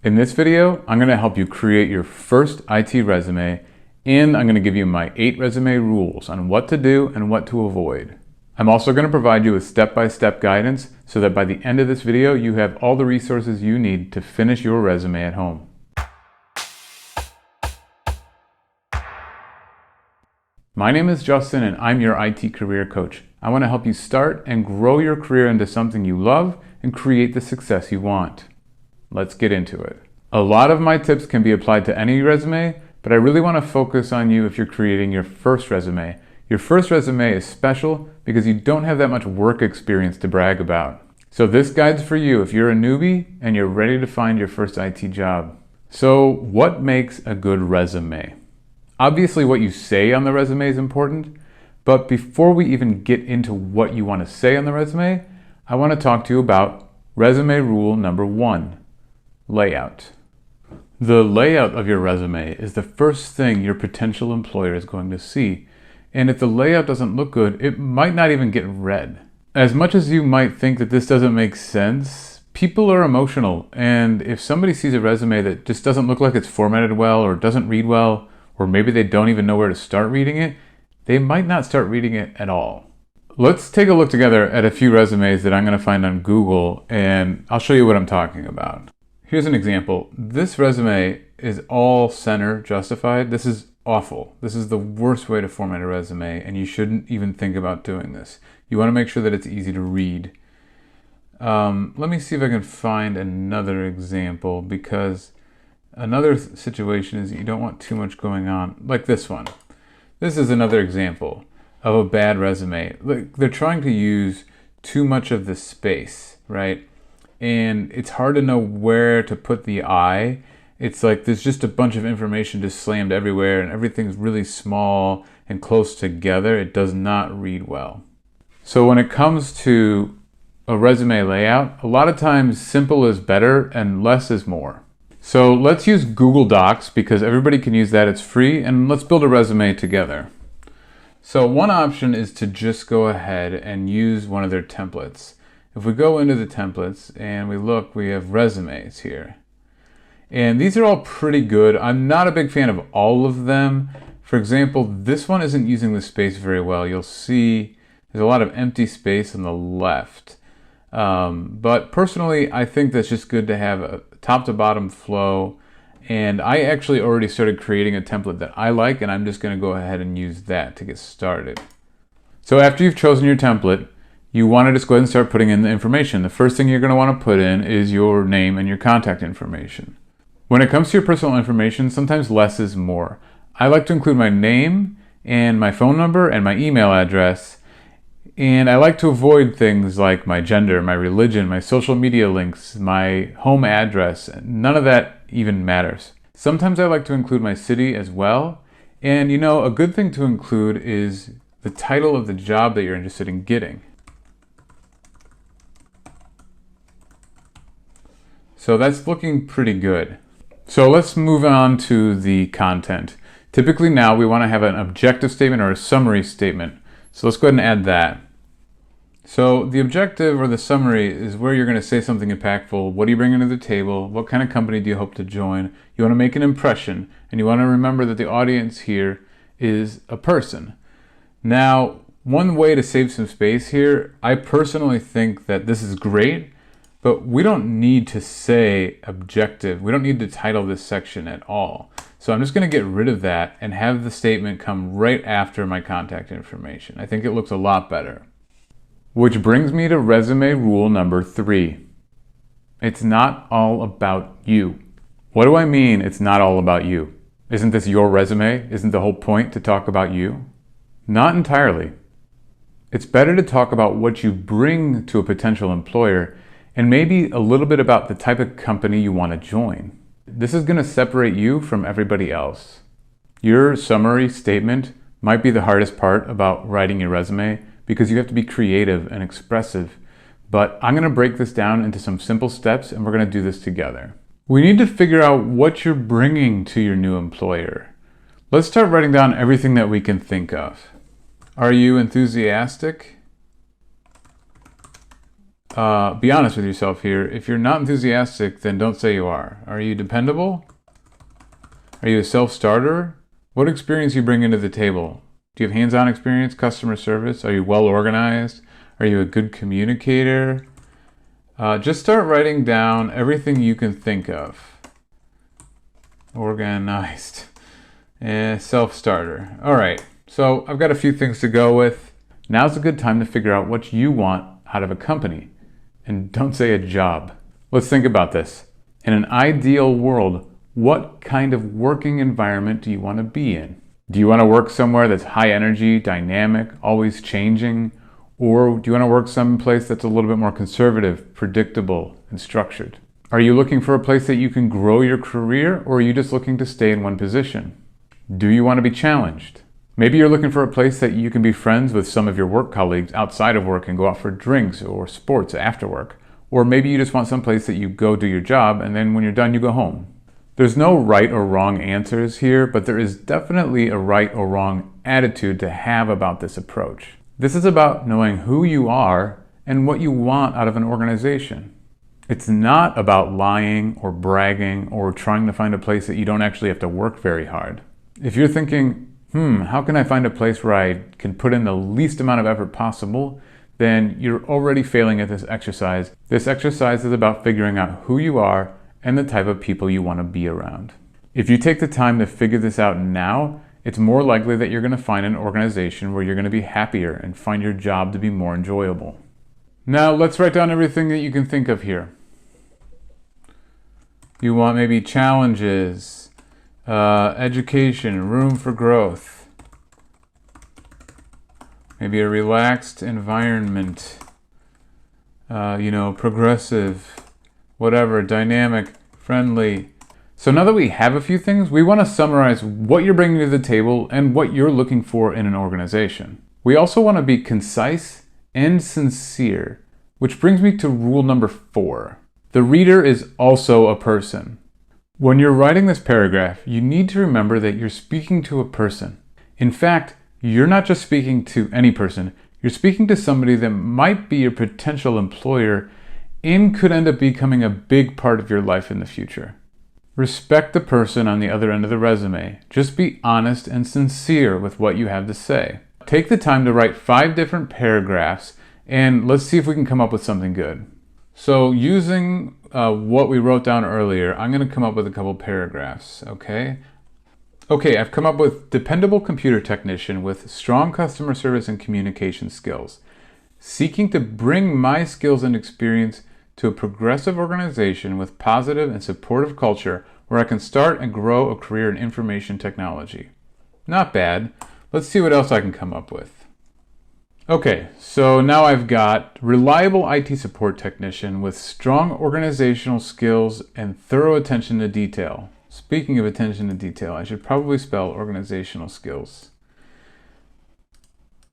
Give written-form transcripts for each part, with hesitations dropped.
In this video, I'm going to help you create your first IT resume, and I'm going to give you my 8 resume rules on what to do and what to avoid. I'm also going to provide you with step-by-step guidance so that by the end of this video, you have all the resources you need to finish your resume at home. My name is Justin and I'm your IT career coach. I want to help you start and grow your career into something you love and create the success you want. Let's get into it. A lot of my tips can be applied to any resume, but I really want to focus on you if you're creating your first resume. Your first resume is special because you don't have that much work experience to brag about. So this guide's for you if you're a newbie and you're ready to find your first IT job. So what makes a good resume? Obviously what you say on the resume is important, but before we even get into what you want to say on the resume, I want to talk to you about resume rule number 1. Layout. The layout of your resume is the first thing your potential employer is going to see. And if the layout doesn't look good, it might not even get read. As much as you might think that this doesn't make sense, people are emotional. And if somebody sees a resume that just doesn't look like it's formatted well or doesn't read well, or maybe they don't even know where to start reading it, they might not start reading it at all. Let's take a look together at a few resumes that I'm going to find on Google, and I'll show you what I'm talking about. Here's an example. This resume is all center justified. This is awful. This is the worst way to format a resume, and you shouldn't even think about doing this. You want to make sure that it's easy to read. Let me see if I can find another example, because another situation is you don't want too much going on, like this one. This is another example of a bad resume. Look, they're trying to use too much of the space, right? And it's hard to know where to put the I. It's like there's just a bunch of information just slammed everywhere and everything's really small and close together. It does not read well. So when it comes to a resume layout, a lot of times simple is better and less is more. So let's use Google Docs because everybody can use that. It's free, and let's build a resume together. So one option is to just go ahead and use one of their templates. If we go into the templates and we look, we have resumes here. And these are all pretty good. I'm not a big fan of all of them. For example, this one isn't using the space very well. You'll see there's a lot of empty space on the left. But personally, I think that's just good to have a top to bottom flow. And I actually already started creating a template that I like, and I'm just going to go ahead and use that to get started. So after you've chosen your template, you want to just go ahead and start putting in the information. The first thing you're going to want to put in is your name and your contact information. When it comes to your personal information, sometimes less is more. I like to include my name and my phone number and my email address. And I like to avoid things like my gender, my religion, my social media links, my home address. None of that even matters. Sometimes I like to include my city as well. And you know, a good thing to include is the title of the job that you're interested in getting. So that's looking pretty good. So let's move on to the content. Typically now we want to have an objective statement or a summary statement. So let's go ahead and add that. So the objective or the summary is where you're going to say something impactful. What are you bringing to the table? What kind of company do you hope to join? You want to make an impression, and you want to remember that the audience here is a person. Now, one way to save some space here, I personally think that this is great, but we don't need to say objective. We don't need to title this section at all. So I'm just going to get rid of that and have the statement come right after my contact information. I think it looks a lot better. Which brings me to resume rule number 3. It's not all about you. What do I mean it's not all about you? Isn't this your resume? Isn't the whole point to talk about you? Not entirely. It's better to talk about what you bring to a potential employer and maybe a little bit about the type of company you want to join. This is going to separate you from everybody else. Your summary statement might be the hardest part about writing your resume because you have to be creative and expressive. But I'm going to break this down into some simple steps, and we're going to do this together. We need to figure out what you're bringing to your new employer. Let's start writing down everything that we can think of. Are you enthusiastic? be honest with yourself here. If you're not enthusiastic, then don't say you are. Are you dependable? Are you a self-starter? What experience you bring into the table? Do you have hands-on experience, customer service? Are you well organized? Are you a good communicator? Just start writing down everything you can think of. Organized. Self-starter. All right, so I've got a few things to go with. Now's a good time to figure out what you want out of a company. And don't say a job. Let's think about this. In an ideal world, what kind of working environment do you want to be in? Do you want to work somewhere that's high energy, dynamic, always changing? Or do you want to work someplace that's a little bit more conservative, predictable, and structured? Are you looking for a place that you can grow your career, or are you just looking to stay in one position? Do you want to be challenged? Maybe you're looking for a place that you can be friends with some of your work colleagues outside of work and go out for drinks or sports after work. Or maybe you just want some place that you go do your job and then when you're done, you go home. There's no right or wrong answers here, but there is definitely a right or wrong attitude to have about this approach. This is about knowing who you are and what you want out of an organization. It's not about lying or bragging or trying to find a place that you don't actually have to work very hard. If you're thinking, how can I find a place where I can put in the least amount of effort possible? Then you're already failing at this exercise. This exercise is about figuring out who you are and the type of people you want to be around. If you take the time to figure this out now, it's more likely that you're going to find an organization where you're going to be happier and find your job to be more enjoyable. Now let's write down everything that you can think of here. You want maybe challenges, education, room for growth, maybe a relaxed environment, progressive, whatever, dynamic, friendly. So now that we have a few things, we want to summarize what you're bringing to the table and what you're looking for in an organization. We also want to be concise and sincere, which brings me to rule number 4. The reader is also a person. When you're writing this paragraph, you need to remember that you're speaking to a person. In fact, you're not just speaking to any person, you're speaking to somebody that might be your potential employer and could end up becoming a big part of your life in the future. Respect the person on the other end of the resume. Just be honest and sincere with what you have to say. Take the time to write 5 different paragraphs and let's see if we can come up with something good. So using what we wrote down earlier, I'm going to come up with a couple paragraphs, okay? Okay, I've come up with dependable computer technician with strong customer service and communication skills, seeking to bring my skills and experience to a progressive organization with positive and supportive culture where I can start and grow a career in information technology. Not bad. Let's see what else I can come up with. Okay, so now I've got reliable IT support technician with strong organizational skills and thorough attention to detail. Speaking of attention to detail, I should probably spell organizational skills.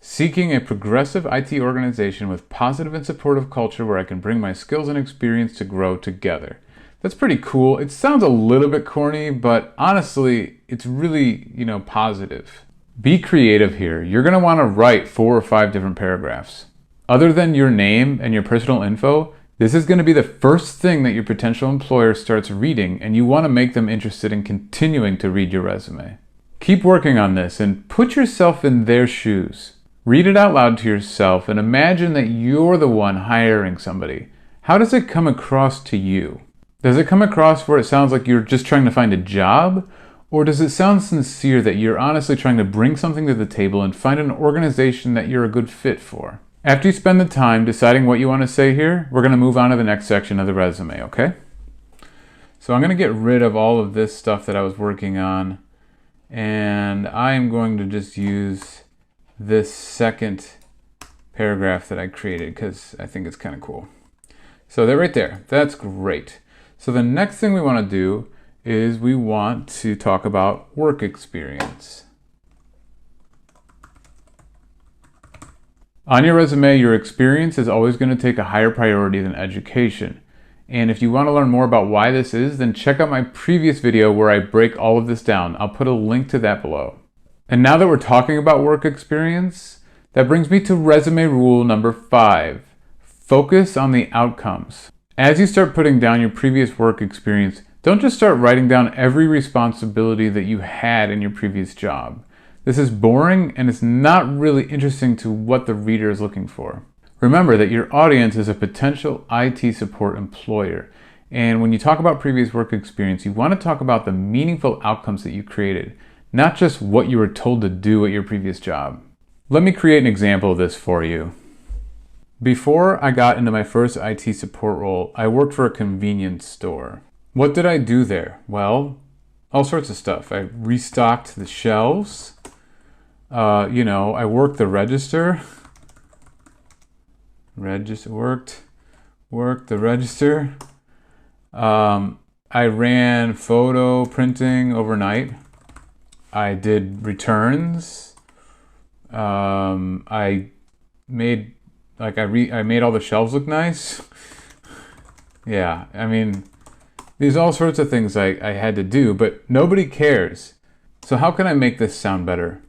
Seeking a progressive IT organization with positive and supportive culture where I can bring my skills and experience to grow together. That's pretty cool. It sounds a little bit corny, but honestly, it's really, positive. Be creative here. You're going to want to write 4 or 5 different paragraphs. Other than your name and your personal info, this is going to be the first thing that your potential employer starts reading, and you want to make them interested in continuing to read your resume. Keep working on this and put yourself in their shoes. Read it out loud to yourself and imagine that you're the one hiring somebody. How does it come across to you? Does it come across where it sounds like you're just trying to find a job? Or does it sound sincere that you're honestly trying to bring something to the table and find an organization that you're a good fit for? After you spend the time deciding what you want to say here, we're going to move on to the next section of the resume, okay? So I'm going to get rid of all of this stuff that I was working on, and I am going to just use this second paragraph that I created because I think it's kind of cool. So they're right there. That's great. So the next thing we want to do is we want to talk about work experience. On your resume, your experience is always going to take a higher priority than education. And if you want to learn more about why this is, then check out my previous video where I break all of this down. I'll put a link to that below. And now that we're talking about work experience, that brings me to resume rule number 5. Focus on the outcomes. As you start putting down your previous work experience, don't just start writing down every responsibility that you had in your previous job. This is boring and it's not really interesting to what the reader is looking for. Remember that your audience is a potential IT support employer. And when you talk about previous work experience, you want to talk about the meaningful outcomes that you created, not just what you were told to do at your previous job. Let me create an example of this for you. Before I got into my first IT support role, I worked for a convenience store. What did I do there? Well, all sorts of stuff. I restocked the shelves. I worked the register. Worked the register. I ran photo printing overnight. I did returns. I made all the shelves look nice. Yeah, I mean, there's all sorts of things I had to do, but nobody cares. So how can I make this sound better?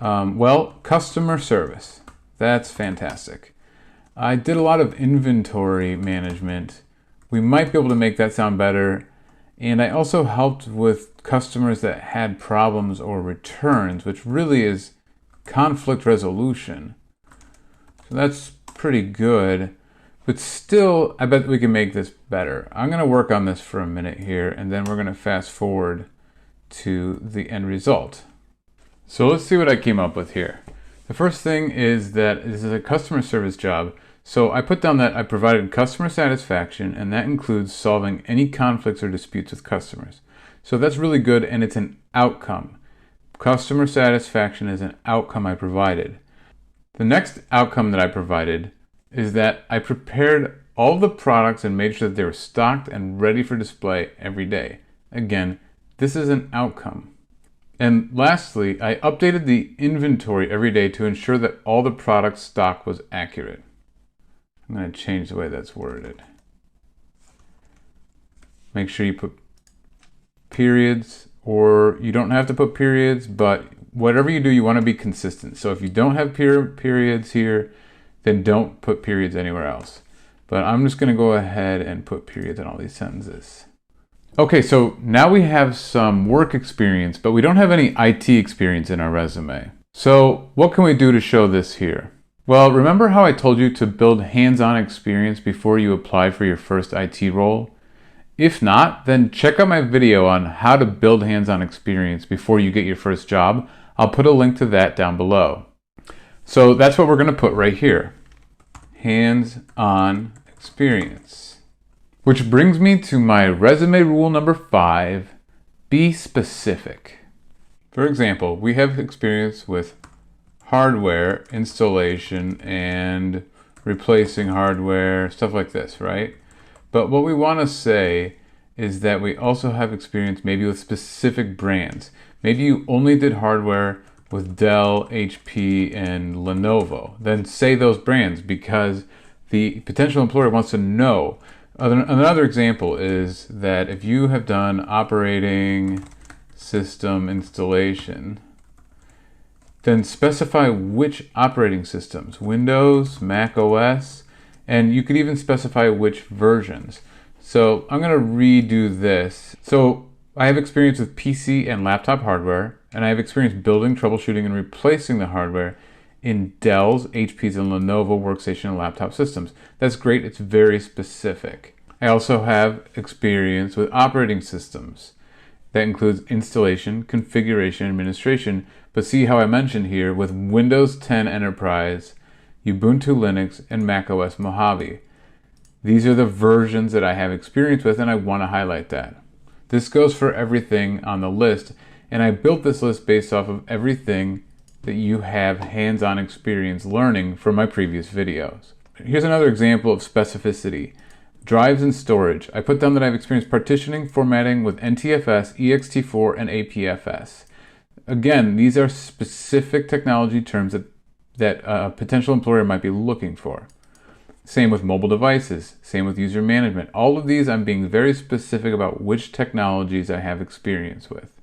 Well, customer service. That's fantastic. I did a lot of inventory management. We might be able to make that sound better. And I also helped with customers that had problems or returns, which really is conflict resolution. So that's pretty good, but still, I bet we can make this better. I'm going to work on this for a minute here, and then we're going to fast forward to the end result. So let's see what I came up with here. The first thing is that this is a customer service job. So I put down that I provided customer satisfaction, and that includes solving any conflicts or disputes with customers. So that's really good, and it's an outcome. Customer satisfaction is an outcome I provided. The next outcome that I provided is that I prepared all the products and made sure that they were stocked and ready for display every day. Again, this is an outcome. And lastly, I updated the inventory every day to ensure that all the product stock was accurate. I'm going to change the way that's worded. Make sure you put periods, or you don't have to put periods, but whatever you do, you want to be consistent. So if you don't have periods here, then don't put periods anywhere else. But I'm just going to go ahead and put periods in all these sentences. Okay, so now we have some work experience, but we don't have any IT experience in our resume. So what can we do to show this here? Well, remember how I told you to build hands-on experience before you apply for your first IT role? If not, then check out my video on how to build hands-on experience before you get your first job. I'll put a link to that down below. So that's what we're going to put right here. Hands-on experience. Which brings me to my resume rule number 5, be specific. For example, we have experience with hardware installation and replacing hardware, stuff like this, right? But what we want to say is that we also have experience maybe with specific brands. Maybe you only did hardware with Dell, HP, and Lenovo. Then say those brands because the potential employer wants to know. Another example is that if you have done operating system installation, then specify which operating systems, Windows, Mac OS, and you could even specify which versions. So I'm going to redo this. So I have experience with PC and laptop hardware, and I have experience building, troubleshooting, and replacing the hardware in Dell's, HP's, and Lenovo workstation and laptop systems. That's great. It's very specific. I also have experience with operating systems. That includes installation, configuration, administration, but see how I mentioned here with Windows 10 Enterprise, Ubuntu Linux, and Mac OS Mojave. These are the versions that I have experience with, and I want to highlight that. This goes for everything on the list, and I built this list based off of everything that you have hands-on experience learning from my previous videos. Here's another example of specificity. Drives and storage. I put down that I have experienced partitioning, formatting with NTFS, ext4, and APFS. Again, these are specific technology terms that a potential employer might be looking for. Same with mobile devices, same with user management. All of these I'm being very specific about which technologies I have experience with.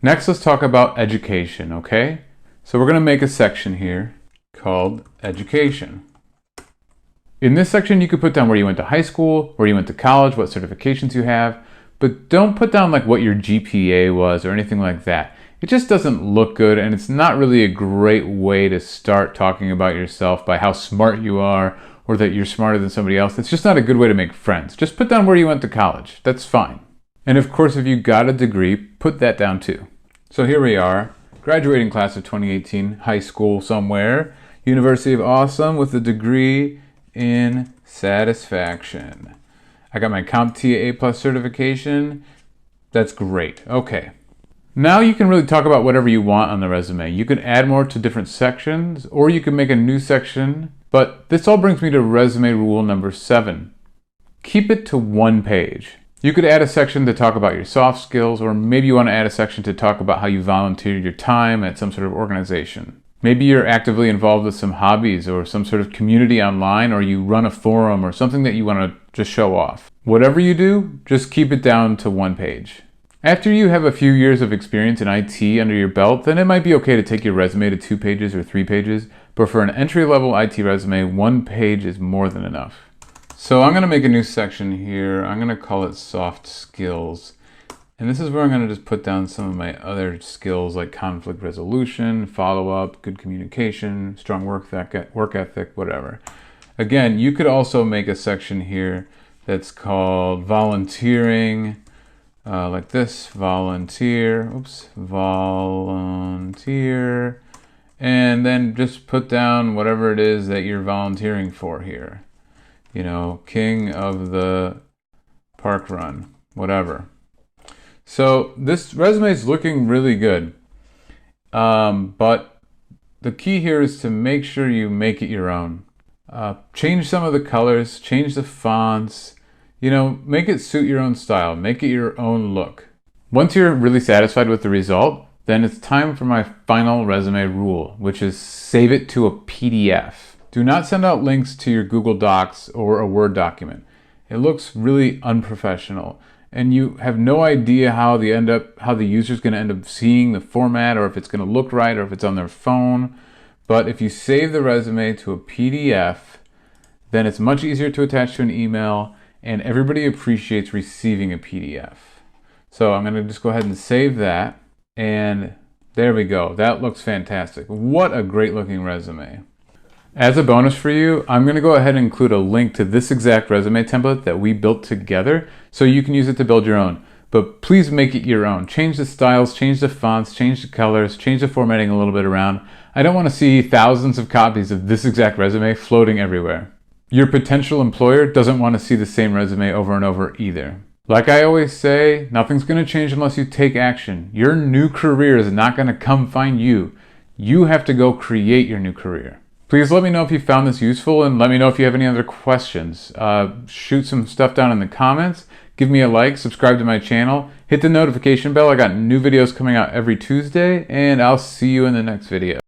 Next, let's talk about education, okay? So we're going to make a section here called education. In this section, you could put down where you went to high school, where you went to college, what certifications you have, but don't put down like what your GPA was or anything like that. It just doesn't look good, and it's not really a great way to start talking about yourself by how smart you are or that you're smarter than somebody else. It's just not a good way to make friends. Just put down where you went to college. That's fine. And of course, if you got a degree, put that down too. So here we are, graduating class of 2018, high school somewhere, University of Awesome with a degree in satisfaction. I got my CompTIA A+ certification. That's great. Okay. Now you can really talk about whatever you want on the resume. You can add more to different sections, or you can make a new section. But this all brings me to resume rule number 7. Keep it to 1 page. You could add a section to talk about your soft skills, or maybe you want to add a section to talk about how you volunteer your time at some sort of organization. Maybe you're actively involved with some hobbies or some sort of community online, or you run a forum or something that you want to just show off. Whatever you do, just keep it down to 1 page. After you have a few years of experience in IT under your belt, then it might be okay to take your resume to 2 pages or 3 pages, but for an entry-level IT resume, 1 page is more than enough. So I'm going to make a new section here. I'm going to call it soft skills. And this is where I'm going to just put down some of my other skills like conflict resolution, follow-up, good communication, strong work ethic, whatever. Again, you could also make a section here that's called volunteering, like this, volunteer, and then just put down whatever it is that you're volunteering for here. You know, king of the park run, whatever. So this resume is looking really good, but the key here is to make sure you make it your own. Change some of the colors, change the fonts, you know, make it suit your own style, make it your own look. Once you're really satisfied with the result, then it's time for my final resume rule, which is save it to a PDF. Do not send out links to your Google Docs or a Word document. It looks really unprofessional, and you have no idea how the user's going to end up seeing the format, or if it's going to look right, or if it's on their phone. But if you save the resume to a PDF, then it's much easier to attach to an email, and everybody appreciates receiving a PDF. So I'm going to just go ahead and save that, and there we go. That looks fantastic. What a great looking resume. As a bonus for you, I'm going to go ahead and include a link to this exact resume template that we built together so you can use it to build your own. But please make it your own. Change the styles, change the fonts, change the colors, change the formatting a little bit around. I don't want to see thousands of copies of this exact resume floating everywhere. Your potential employer doesn't want to see the same resume over and over either. Like I always say, nothing's going to change unless you take action. Your new career is not going to come find you. You have to go create your new career. Please let me know if you found this useful, and let me know if you have any other questions. Shoot some stuff down in the comments. Give me a like, subscribe to my channel, hit the notification bell. I got new videos coming out every Tuesday, and I'll see you in the next video.